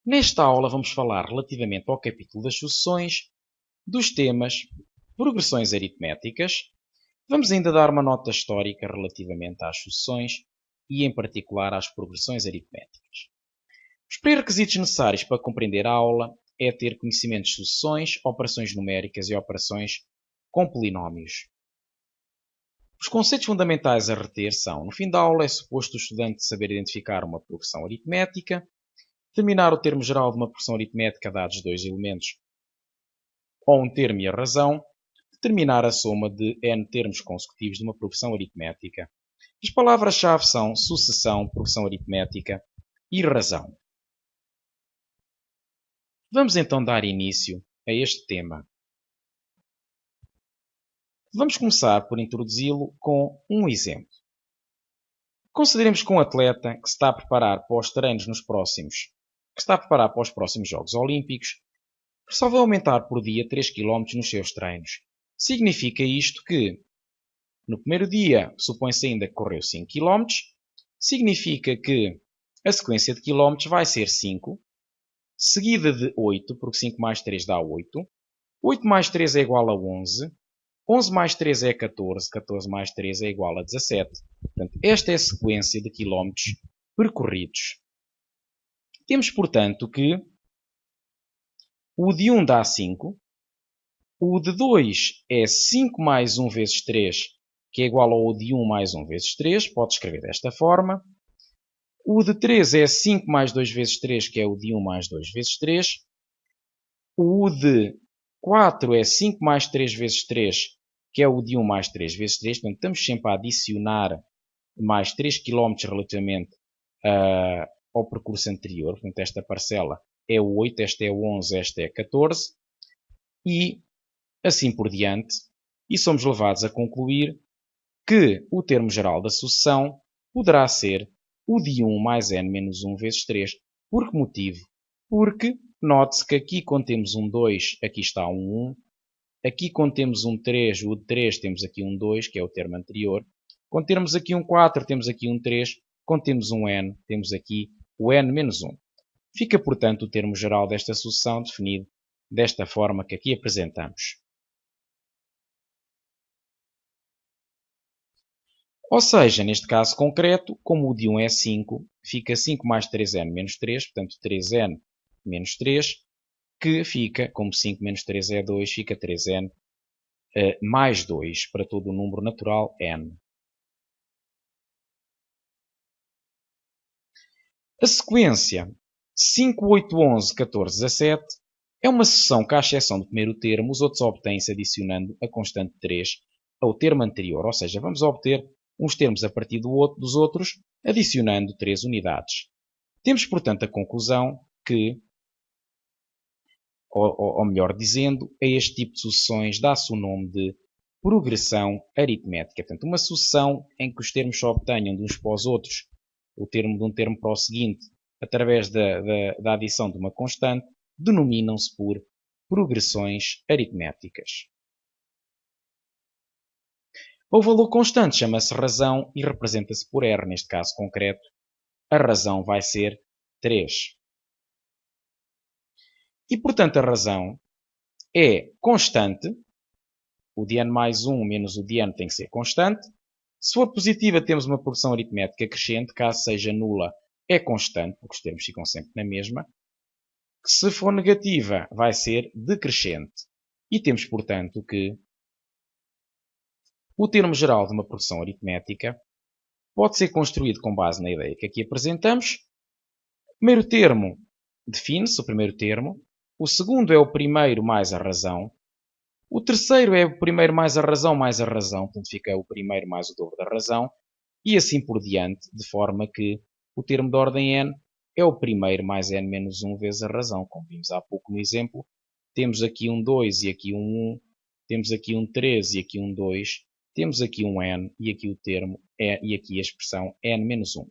Nesta aula vamos falar relativamente ao capítulo das sucessões, dos temas, progressões aritméticas. Vamos ainda dar uma nota histórica relativamente às sucessões e, em particular, às progressões aritméticas. Os pré-requisitos necessários para compreender a aula é ter conhecimento de sucessões, operações numéricas e operações com polinómios. Os conceitos fundamentais a reter são: no fim da aula é suposto o estudante saber identificar uma progressão aritmética, determinar o termo geral de uma progressão aritmética dados dois elementos ou um termo e a razão, determinar a soma de n termos consecutivos de uma progressão aritmética. As palavras-chave são sucessão, progressão aritmética e razão. Vamos então dar início a este tema. Vamos começar por introduzi-lo com um exemplo. Consideremos que um atleta que se está a preparar para os treinos para os próximos Jogos Olímpicos resolveu aumentar por dia 3 km nos seus treinos. Significa isto que, no primeiro dia, supõe-se ainda que correu 5 km, significa que a sequência de quilómetros vai ser 5, seguida de 8, porque 5 mais 3 dá 8, 8 mais 3 é igual a 11, 11 mais 3 é 14, 14 mais 3 é igual a 17. Portanto, esta é a sequência de quilómetros percorridos. Temos, portanto, que o de 1 dá 5, o de 2 é 5 mais 1 vezes 3, que é igual ao de 1 mais 1 vezes 3, pode escrever desta forma. O de 3 é 5 mais 2 vezes 3, que é o de 1 mais 2 vezes 3. O de 4 é 5 mais 3 vezes 3, que é o de 1 mais 3 vezes 3. Portanto, estamos sempre a adicionar mais 3 km relativamente ao percurso anterior. Portanto, esta parcela é o 8, esta é o 11, esta é 14. E assim por diante. E somos levados a concluir que o termo geral da sucessão poderá ser o de 1 mais n menos 1 vezes 3. Por que motivo? Porque note-se que aqui quando temos um 2, aqui está um 1. Aqui quando temos um 3, o de 3 temos aqui um 2, que é o termo anterior. Quando temos aqui um 4, temos aqui um 3. Quando temos um n, temos aqui o n menos 1. Fica, portanto, o termo geral desta sucessão definido desta forma que aqui apresentamos. Ou seja, neste caso concreto, como o de 1 é 5, fica 5 mais 3n menos 3, portanto 3n menos 3, que fica, como 5 menos 3 é 2, fica 3n mais 2 para todo o número natural n. A sequência 5, 8, 11, 14, 17 é uma sucessão que, à exceção do primeiro termo, os outros obtêm-se adicionando a constante 3 ao termo anterior. Ou seja, vamos obter uns termos a partir dos outros, adicionando 3 unidades. Temos, portanto, a conclusão que, ou melhor dizendo, a este tipo de sucessões dá-se o nome de progressão aritmética. Portanto, uma sucessão em que os termos se obtenham de uns para os outros, o termo de um termo para o seguinte, através da adição de uma constante, denominam-se por progressões aritméticas. O valor constante chama-se razão e representa-se por R. Neste caso concreto, a razão vai ser 3. E, portanto, a razão é constante. O de n mais 1 menos o de n tem que ser constante. Se for positiva, temos uma progressão aritmética crescente. Caso seja nula, é constante, porque os termos ficam sempre na mesma. Se for negativa, vai ser decrescente. E temos, portanto, que o termo geral de uma progressão aritmética pode ser construído com base na ideia que aqui apresentamos. O primeiro termo define-se, o primeiro termo. O segundo é o primeiro mais a razão. O terceiro é o primeiro mais a razão, portanto fica o primeiro mais o dobro da razão. E assim por diante, de forma que o termo de ordem n é o primeiro mais n menos 1 vezes a razão. Como vimos há pouco no exemplo, temos aqui um 2 e aqui um 1, temos aqui um 3 e aqui um 2, temos aqui um n e aqui o termo e aqui a expressão n menos 1.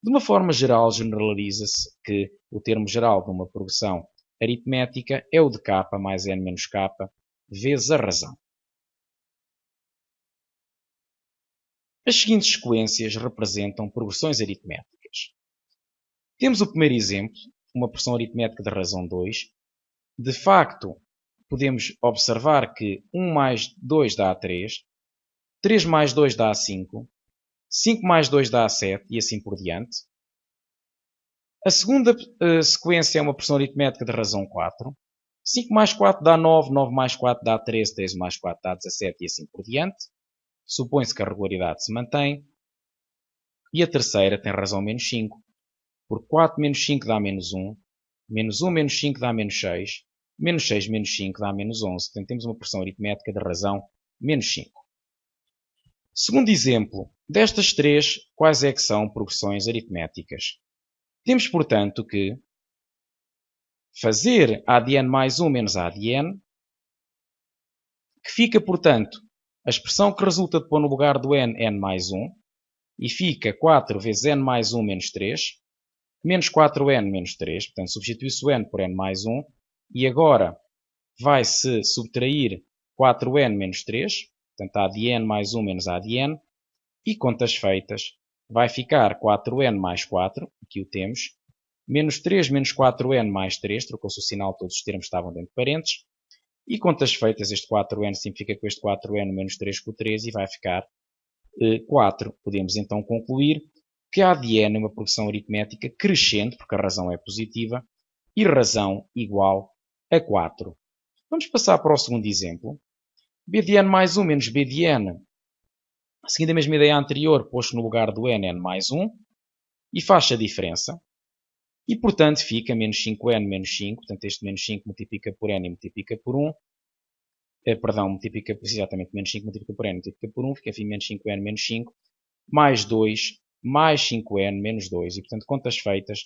De uma forma geral, generaliza-se que o termo geral de uma progressão aritmética é o de k mais n menos k vezes a razão. As seguintes sequências representam progressões aritméticas. Temos o primeiro exemplo, uma progressão aritmética de razão 2, de facto, podemos observar que 1 mais 2 dá 3, 3 mais 2 dá 5, 5 mais 2 dá 7 e assim por diante. A segunda sequência é uma progressão aritmética de razão 4. 5 mais 4 dá 9, 9 mais 4 dá 13, 13 mais 4 dá 17 e assim por diante. Supõe-se que a regularidade se mantém. E a terceira tem razão menos 5. Por 4 menos 5 dá menos 1. Menos 1 menos 5 dá menos 6. Menos 6 menos 5 dá menos 11. Portanto, temos uma progressão aritmética de razão menos 5. Segundo exemplo, destas três, quais é que são progressões aritméticas? Temos, portanto, que fazer a de n mais 1 menos a de n, que fica, portanto, a expressão que resulta de pôr no lugar do n, n mais 1, e fica 4 vezes n mais 1 menos 3, menos 4n menos 3, portanto, substitui-se o n por n mais 1, e agora vai-se subtrair 4n menos 3, portanto, a de n mais 1 menos a de n, e contas feitas, vai ficar 4n mais 4, aqui o temos, menos 3 menos 4n mais 3, trocou-se o sinal, todos os termos estavam dentro de parênteses, e contas feitas, este 4n simplifica com este 4n menos 3 com 3 e vai ficar 4. Podemos então concluir que a de n é uma progressão aritmética crescente, porque a razão é positiva, e razão igual a 4. Vamos passar para o segundo exemplo. b de n mais 1 menos b de n, seguindo a mesma ideia anterior, posto no lugar do n, n mais 1, e faz a diferença. E, portanto, fica menos 5n menos 5. Portanto, este menos 5 multiplica por n e multiplica por 1. Multiplica exatamente menos 5 multiplica por n multiplica por 1. Fica, enfim, menos 5n menos 5. Mais 2 mais 5n menos 2. E, portanto, contas feitas,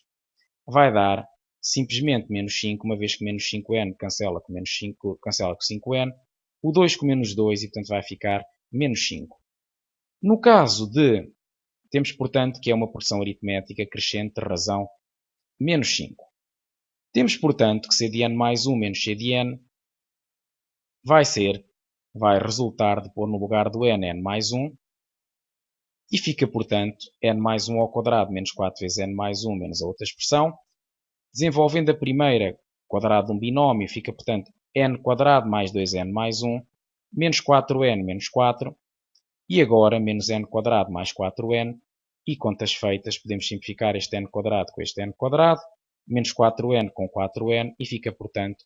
vai dar simplesmente menos 5, uma vez que menos 5n cancela com menos 5, cancela com 5n. O 2 com menos 2 e, portanto, vai ficar menos 5. No caso de, temos, portanto, que é uma progressão aritmética crescente de razão menos 5. Temos, portanto, que c de n mais 1 menos c de n vai resultar de pôr no lugar do n, n mais 1, e fica, portanto, n mais 1 ao quadrado menos 4 vezes n mais 1 menos a outra expressão. Desenvolvendo a primeira, quadrado de um binómio, fica, portanto, n quadrado mais 2n mais 1, menos 4n menos 4, e agora menos n quadrado mais 4n, e contas feitas, podemos simplificar este n quadrado com este n quadrado, menos 4n com 4n, e fica, portanto,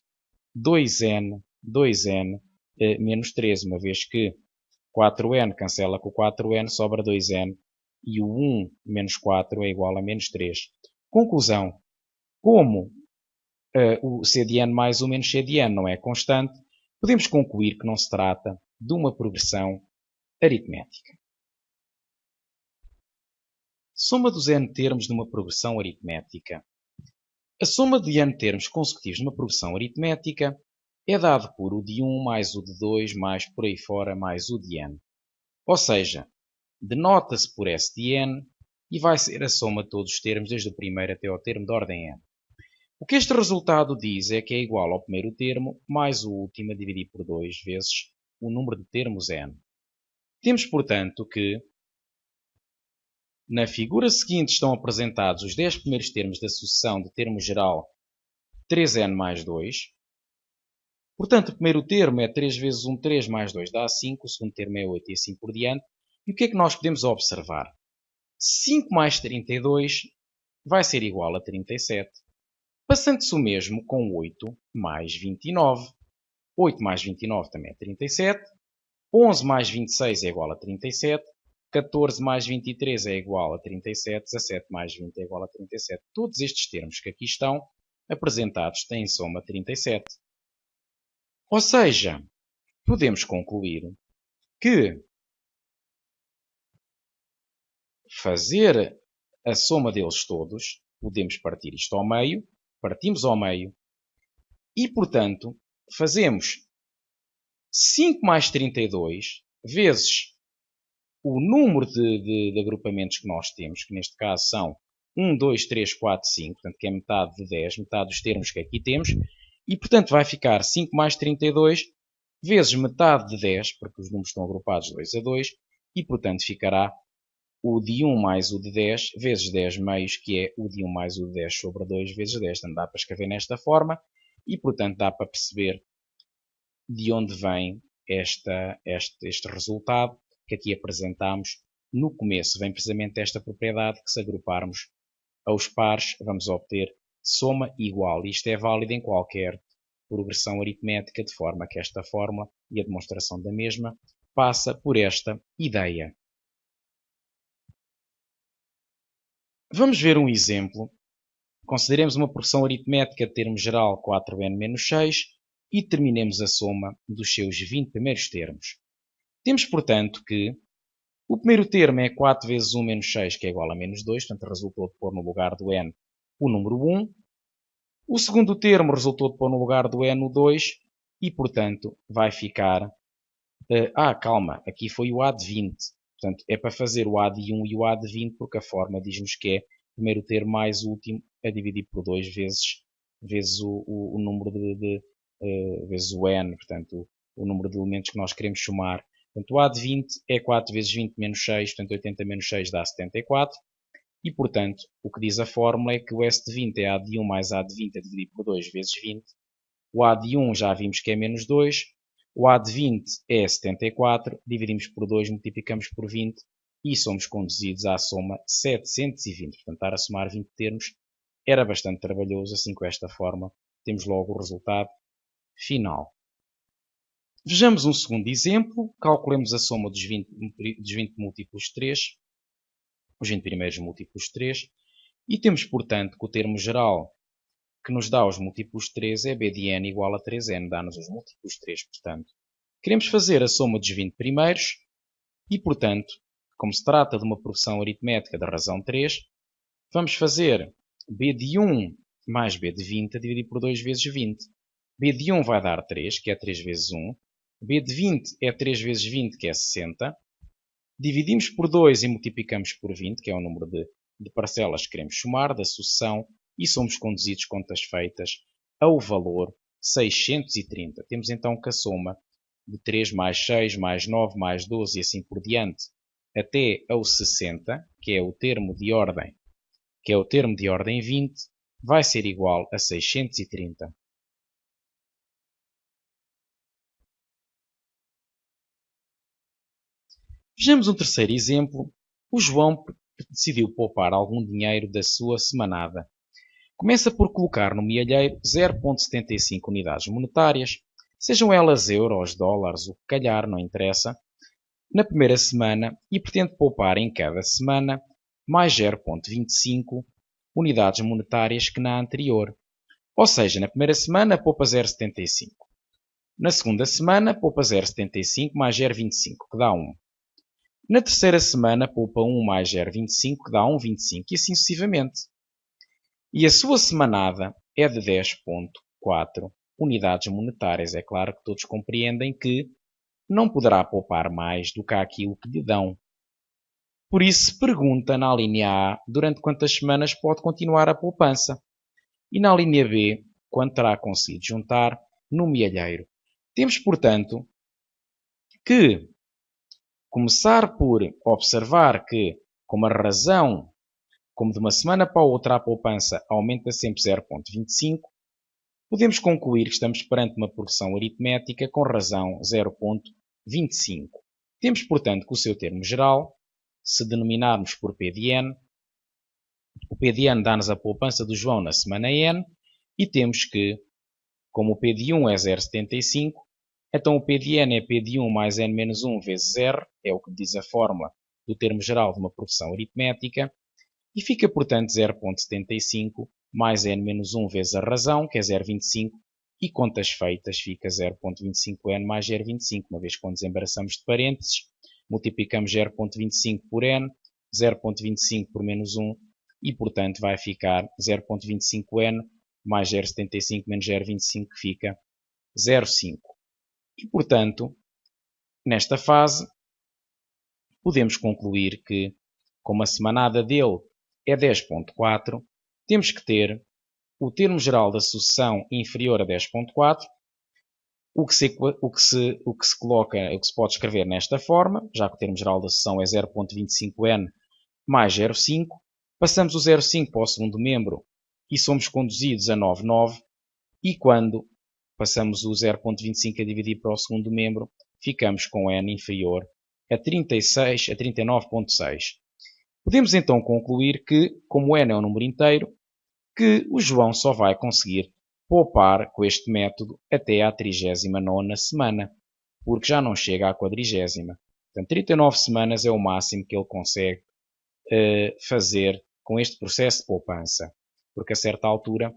2n menos 3, uma vez que 4n cancela com 4n, sobra 2n, e o 1 menos 4 é igual a menos 3. Conclusão. Como o c de n mais 1 menos c de n não é constante, podemos concluir que não se trata de uma progressão aritmética. Soma dos n termos numa progressão aritmética. A soma de n termos consecutivos numa progressão aritmética é dado por o de 1 mais o de 2 mais por aí fora mais o de n. Ou seja, denota-se por s de n e vai ser a soma de todos os termos desde o primeiro até ao termo de ordem n. O que este resultado diz é que é igual ao primeiro termo mais o último a dividir por 2 vezes o número de termos n. Temos, portanto, que na figura seguinte estão apresentados os 10 primeiros termos da sucessão de termo geral 3n mais 2. Portanto, o primeiro termo é 3 vezes 1, 3 mais 2 dá 5, o segundo termo é 8 e assim por diante. E o que é que nós podemos observar? 5 mais 32 vai ser igual a 37. Passando-se o mesmo com 8 mais 29. 8 mais 29 também é 37. 11 mais 26 é igual a 37. 14 mais 23 é igual a 37. 17 mais 20 é igual a 37. Todos estes termos que aqui estão apresentados têm soma 37. Ou seja, podemos concluir que fazer a soma deles todos, podemos partir isto ao meio, partimos ao meio, e, portanto, fazemos 5 mais 32 vezes o número de agrupamentos que nós temos, que neste caso são 1, 2, 3, 4, 5, portanto, que é metade de 10, metade dos termos que aqui temos, e, portanto, vai ficar 5 mais 32 vezes metade de 10, porque os números estão agrupados 2 a 2, e, portanto, ficará o de 1 mais o de 10 vezes 10 meios, que é o de 1 mais o de 10 sobre 2 vezes 10. Portanto, dá para escrever nesta forma e, portanto, dá para perceber de onde vem este resultado que aqui apresentámos no começo. Vem precisamente esta propriedade que, se agruparmos aos pares, vamos obter soma igual. Isto é válido em qualquer progressão aritmética, de forma que esta fórmula e a demonstração da mesma passa por esta ideia. Vamos ver um exemplo. Consideremos uma progressão aritmética de termo geral 4n-6 e determinemos a soma dos seus 20 primeiros termos. Temos, portanto, que o primeiro termo é 4 vezes 1 menos 6, que é igual a menos 2, portanto resultou de pôr no lugar do n o número 1. O segundo termo resultou de pôr no lugar do n o 2 e, portanto, vai ficar... calma, aqui foi o a de 20. Portanto, é para fazer o a de 1 e o a de 20, porque a forma diz-nos que é o primeiro termo mais o último a dividir por 2 vezes o número vezes o n, portanto, o número de elementos que nós queremos somar. Portanto, o a de 20 é 4 vezes 20 menos 6, portanto 80 menos 6 dá 74. E, portanto, o que diz a fórmula é que o s de 20 é a de 1 mais a de 20 a dividir por 2 vezes 20. O a de 1 já vimos que é menos 2. O a de 20 é 74. Dividimos por 2, multiplicamos por 20 e somos conduzidos à soma 720. Portanto, estar a somar 20 termos era bastante trabalhoso, assim com esta forma temos logo o resultado final. Vejamos um segundo exemplo. Calculemos a soma dos 20 múltiplos de 3, os 20 primeiros múltiplos de 3, e temos, portanto, que o termo geral que nos dá os múltiplos de 3 é b de n igual a 3n, dá-nos os múltiplos de 3, portanto. Queremos fazer a soma dos 20 primeiros e, portanto, como se trata de uma progressão aritmética da razão 3, vamos fazer b de 1 mais b de 20 a dividir por 2 vezes 20. b de 1 vai dar 3, que é 3 vezes 1. b de 20 é 3 vezes 20, que é 60. Dividimos por 2 e multiplicamos por 20, que é o número de parcelas que queremos somar, da sucessão, e somos conduzidos, contas feitas, ao valor 630. Temos então que a soma de 3 mais 6 mais 9 mais 12 e assim por diante, até ao 60, que é o termo de ordem, 20, vai ser igual a 630. Vejamos um terceiro exemplo. O João decidiu poupar algum dinheiro da sua semanada. Começa por colocar no mealheiro 0,75 unidades monetárias, sejam elas euros, dólares, o que calhar, não interessa, na primeira semana e pretende poupar em cada semana mais 0,25 unidades monetárias que na anterior. Ou seja, na primeira semana poupa 0,75. Na segunda semana poupa 0,75 mais 0,25, que dá 1. Na terceira semana poupa 1 mais 0,25, que dá 1,25 e assim sucessivamente. E a sua semanada é de 10,4 unidades monetárias. É claro que todos compreendem que não poderá poupar mais do que aquilo que lhe dão. Por isso se pergunta na linha A durante quantas semanas pode continuar a poupança. E na linha B, quanto terá conseguido juntar no mealheiro. Temos, portanto, que começar por observar que, como de uma semana para a outra a poupança aumenta sempre 0,25, podemos concluir que estamos perante uma progressão aritmética com razão 0,25. Temos, portanto, que o seu termo geral, se denominarmos por P de n, o P de n dá-nos a poupança do João na semana n, e temos que, como o P de 1 é 0,75, então o P de n é P de 1 mais n menos 1 vezes R, é o que diz a fórmula do termo geral de uma progressão aritmética, e fica, portanto, 0,75 mais n menos 1 vezes a razão, que é 0,25, e contas feitas fica 0,25n mais 0,25. Uma vez que quando desembaraçamos de parênteses, multiplicamos 0,25 por n, 0,25 por menos 1, e, portanto, vai ficar 0,25n mais 0,75 menos 0,25, que fica 0,5. E, portanto, nesta fase, podemos concluir que, como a semanada dele é 10,4, temos que ter o termo geral da sucessão inferior a 10,4, o que se pode escrever nesta forma, já que o termo geral da sucessão é 0,25n mais 0,5. Passamos o 0,5 para o segundo membro e somos conduzidos a 9,9. E quando passamos o 0,25 a dividir para o segundo membro, ficamos com n inferior a 36, a 39,6. Podemos então concluir que, como n é um número inteiro, que o João só vai conseguir poupar com este método até à 39ª semana, porque já não chega à 40ª. Portanto, 39 semanas é o máximo que ele consegue fazer com este processo de poupança, porque a certa altura,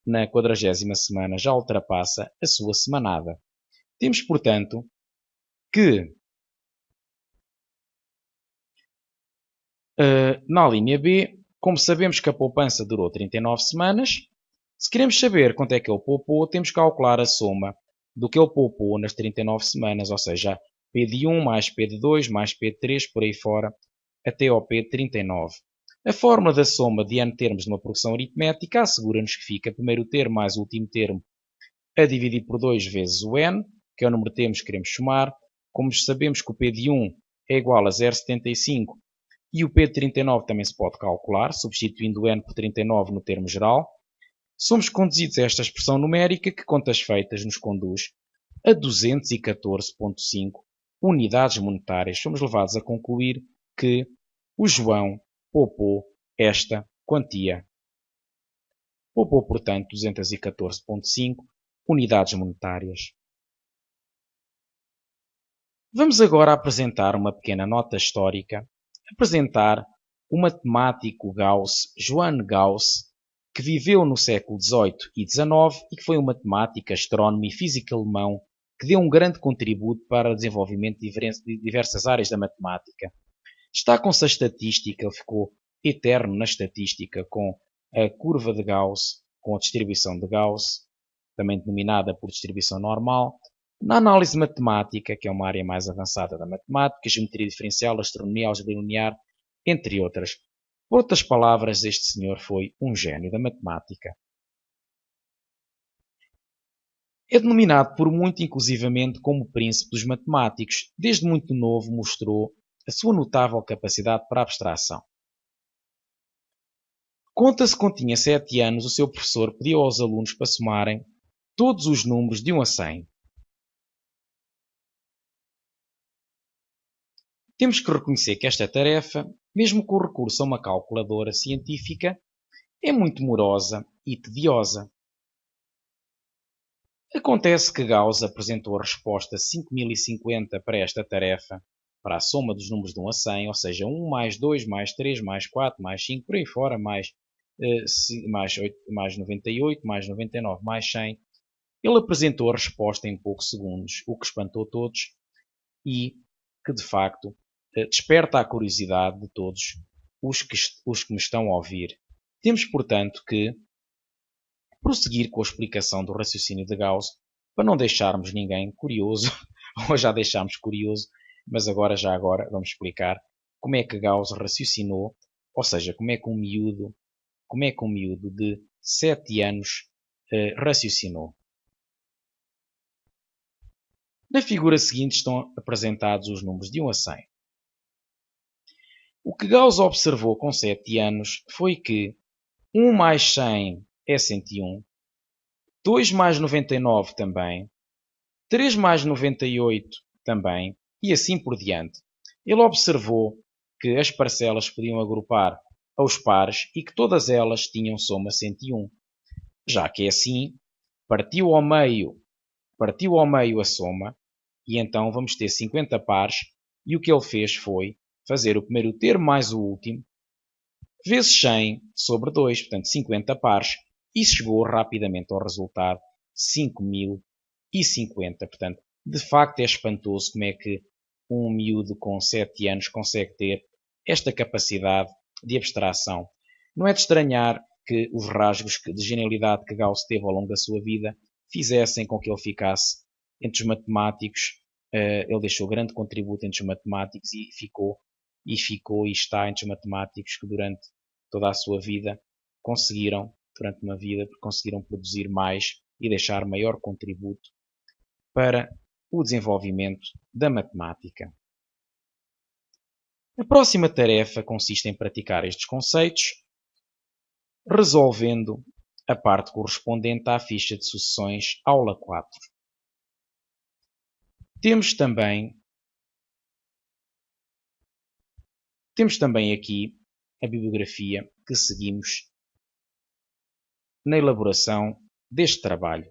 na 40ª semana, já ultrapassa a sua semanada. Temos, portanto, que na linha B, como sabemos que a poupança durou 39 semanas, se queremos saber quanto é que ele poupou, temos que calcular a soma do que ele poupou nas 39 semanas, ou seja, P de 1 mais P de 2 mais P de 3, por aí fora, até ao P de 39. A fórmula da soma de n termos de uma progressão aritmética assegura-nos que fica primeiro termo mais o último termo a dividir por 2 vezes o n, que é o número de termos que queremos somar. Como sabemos que o P de 1 é igual a 0,75 e o P de 39 também se pode calcular, substituindo o n por 39 no termo geral, somos conduzidos a esta expressão numérica que, contas feitas, nos conduz a 214,5 unidades monetárias. Somos levados a concluir que o João poupou esta quantia. Poupou, portanto, 214,5 unidades monetárias. Vamos agora apresentar uma pequena nota histórica, apresentar o matemático Gauss, Johann Gauss, que viveu no século XVIII e XIX e que foi um matemático, astrónomo e físico alemão que deu um grande contributo para o desenvolvimento de diversas áreas da matemática. Destacam-se a estatística, ele ficou eterno na estatística com a curva de Gauss, com a distribuição de Gauss, também denominada por distribuição normal. Na análise matemática, que é uma área mais avançada da matemática, geometria diferencial, astronomia, álgebra linear, entre outras. Por outras palavras, este senhor foi um gênio da matemática. É denominado por muito inclusivamente como o príncipe dos matemáticos. Desde muito novo mostrou a sua notável capacidade para a abstração. Conta-se que quando tinha 7 anos, o seu professor pediu aos alunos para somarem todos os números de 1 a 100. Temos que reconhecer que esta tarefa, mesmo com o recurso a uma calculadora científica, é muito morosa e tediosa. Acontece que Gauss apresentou a resposta 5050 para esta tarefa, para a soma dos números de 1 a 100, ou seja, 1 mais 2 mais 3 mais 4 mais 5, por aí fora, mais 98, mais 99, mais 100. Ele apresentou a resposta em poucos segundos, o que espantou todos e que, de facto, desperta a curiosidade de todos os que me estão a ouvir. Temos, portanto, que prosseguir com a explicação do raciocínio de Gauss para não deixarmos ninguém curioso, ou já deixámos curioso, mas agora vamos explicar como é que Gauss raciocinou, ou seja, como é que um miúdo de 7 anos raciocinou. Na figura seguinte estão apresentados os números de 1 a 100. O que Gauss observou com 7 anos foi que 1 mais 100 é 101, 2 mais 99 também, 3 mais 98 também, e assim por diante. Ele observou que as parcelas podiam agrupar aos pares e que todas elas tinham soma 101. Já que é assim, partiu ao meio a soma, e então vamos ter 50 pares, e o que ele fez foi fazer o primeiro termo mais o último, vezes 100 sobre 2, portanto 50 pares, e chegou rapidamente ao resultado 5050. Portanto, de facto é espantoso como é que um miúdo com 7 anos consegue ter esta capacidade de abstração. Não é de estranhar que os rasgos de genialidade que Gauss teve ao longo da sua vida fizessem com que ele ficasse entre os matemáticos. Ele deixou grande contributo entre os matemáticos e está entre os matemáticos que durante toda a sua vida conseguiram produzir mais e deixar maior contributo para o desenvolvimento da matemática. A próxima tarefa consiste em praticar estes conceitos, resolvendo a parte correspondente à ficha de sucessões aula 4. Temos também aqui a bibliografia que seguimos na elaboração deste trabalho.